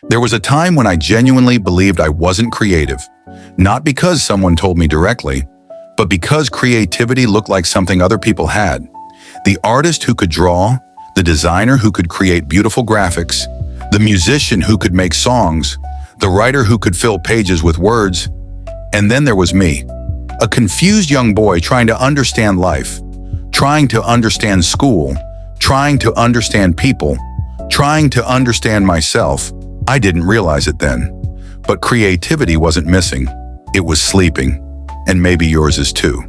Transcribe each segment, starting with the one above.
There was a time when I genuinely believed I wasn't creative, not because someone told me directly, but because creativity looked like something other people had. The artist who could draw, the designer who could create beautiful graphics, the musician who could make songs, the writer who could fill pages with words. And then there was me, a confused young boy trying to understand life, trying to understand school, trying to understand people, trying to understand myself. I didn't realize it then, but creativity wasn't missing. It was sleeping, and maybe yours is too.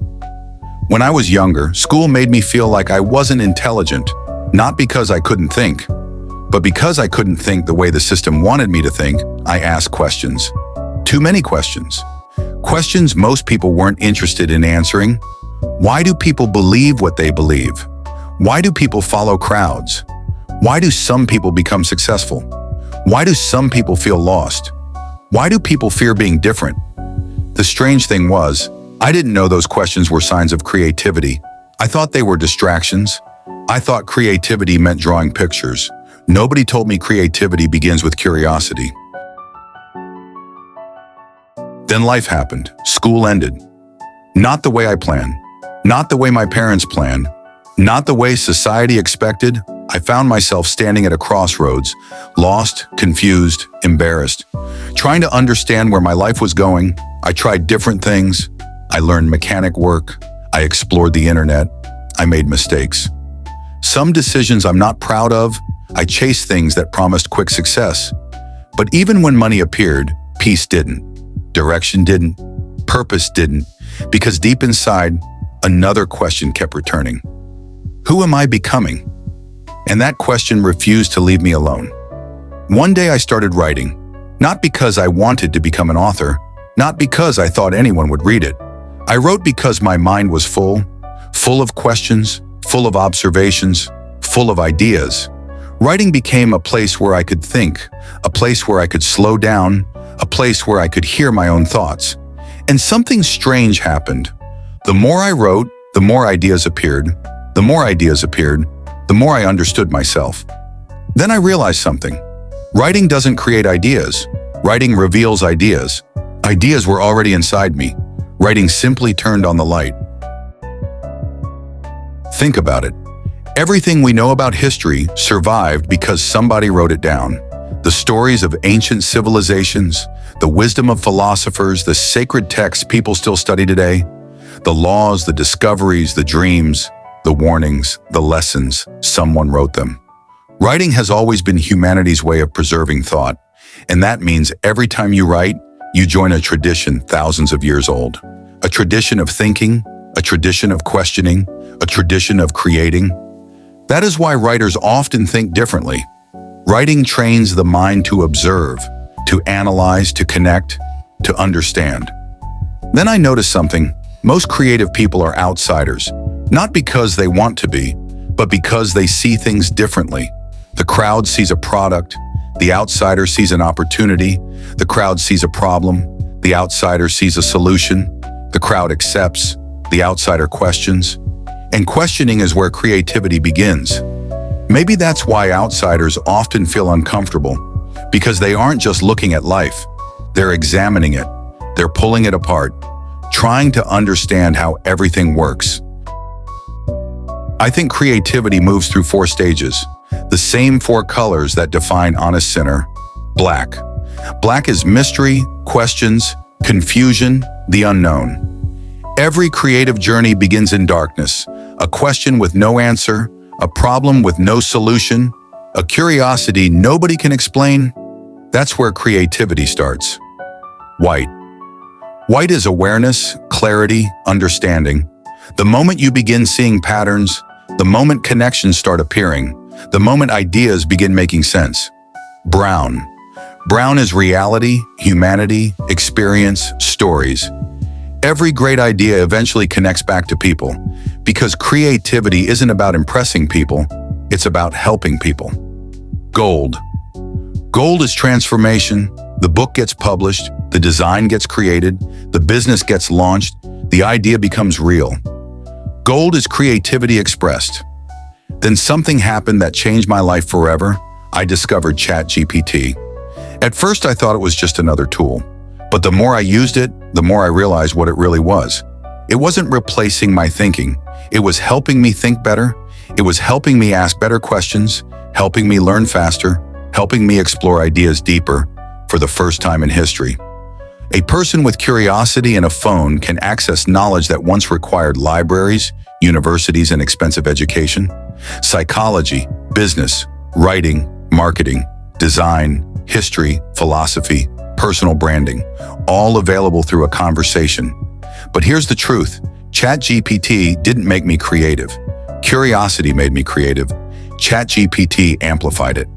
When I was younger, school made me feel like I wasn't intelligent, not because I couldn't think, but because I couldn't think the way the system wanted me to think. I asked questions. Too many questions. Questions most people weren't interested in answering. Why do people believe what they believe? Why do people follow crowds? Why do some people become successful? Why do some people feel lost? Why do people fear being different? The strange thing was, I didn't know those questions were signs of creativity. I thought they were distractions. I thought creativity meant drawing pictures. Nobody told me creativity begins with curiosity. Then life happened. School ended. Not the way I planned. Not the way my parents planned. Not the way society expected. I found myself standing at a crossroads, lost, confused, embarrassed, trying to understand where my life was going. I tried different things. I learned mechanic work. I explored the internet. I made mistakes. Some decisions I'm not proud of. I chased things that promised quick success. But even when money appeared, peace didn't. Direction didn't. Purpose didn't. Because deep inside, another question kept returning. Who am I becoming? And that question refused to leave me alone. One day I started writing, not because I wanted to become an author, not because I thought anyone would read it. I wrote because my mind was full of questions, full of observations, full of ideas. Writing became a place where I could think, a place where I could slow down, a place where I could hear my own thoughts. And something strange happened. The more I wrote, the more ideas appeared. The more ideas appeared, the more I understood myself. Then I realized something. Writing doesn't create ideas. Writing reveals ideas. Ideas were already inside me. Writing simply turned on the light. Think about it. Everything we know about history survived because somebody wrote it down. The stories of ancient civilizations, the wisdom of philosophers, the sacred texts people still study today, the laws, the discoveries, the dreams, the warnings, the lessons, someone wrote them. Writing has always been humanity's way of preserving thought, and that means every time you write, you join a tradition thousands of years old. A tradition of thinking, a tradition of questioning, a tradition of creating. That is why writers often think differently. Writing trains the mind to observe, to analyze, to connect, to understand. Then I noticed something. Most creative people are outsiders, not because they want to be, but because they see things differently. The crowd sees a product, the outsider sees an opportunity, the crowd sees a problem, the outsider sees a solution, the crowd accepts, the outsider questions. And questioning is where creativity begins. Maybe that's why outsiders often feel uncomfortable, because they aren't just looking at life, they're examining it, they're pulling it apart, trying to understand how everything works. I think creativity moves through 4 stages, the same 4 colors that define honest sinner. Black. Black is mystery, questions, confusion, the unknown. Every creative journey begins in darkness, a question with no answer, a problem with no solution, a curiosity nobody can explain. That's where creativity starts. White. White is awareness, clarity, understanding. The moment you begin seeing patterns, the moment connections start appearing, the moment ideas begin making sense. Brown. Brown is reality, humanity, experience, stories. Every great idea eventually connects back to people, because creativity isn't about impressing people, it's about helping people. Gold. Gold is transformation. The book gets published, the design gets created, the business gets launched, the idea becomes real. Gold is creativity expressed. Then something happened that changed my life forever. I discovered ChatGPT. At first, I thought it was just another tool. But the more I used it, the more I realized what it really was. It wasn't replacing my thinking. It was helping me think better. It was helping me ask better questions, helping me learn faster, helping me explore ideas deeper for the first time in history. A person with curiosity and a phone can access knowledge that once required libraries, universities, and expensive education. Psychology, business, writing, marketing, design, history, philosophy, personal branding, all available through a conversation. But here's the truth. ChatGPT didn't make me creative. Curiosity made me creative. ChatGPT amplified it.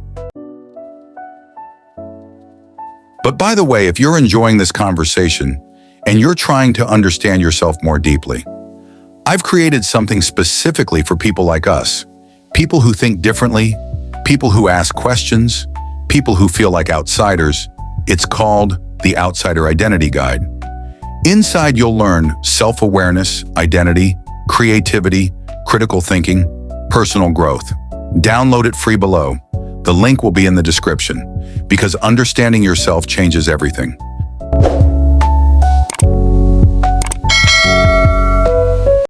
But by the way, if you're enjoying this conversation and you're trying to understand yourself more deeply, I've created something specifically for people like us, people who think differently, people who ask questions, people who feel like outsiders. It's called the Outsider Identity Guide. Inside, you'll learn self-awareness, identity, creativity, critical thinking, personal growth. Download it free below. The link will be in the description, because understanding yourself changes everything.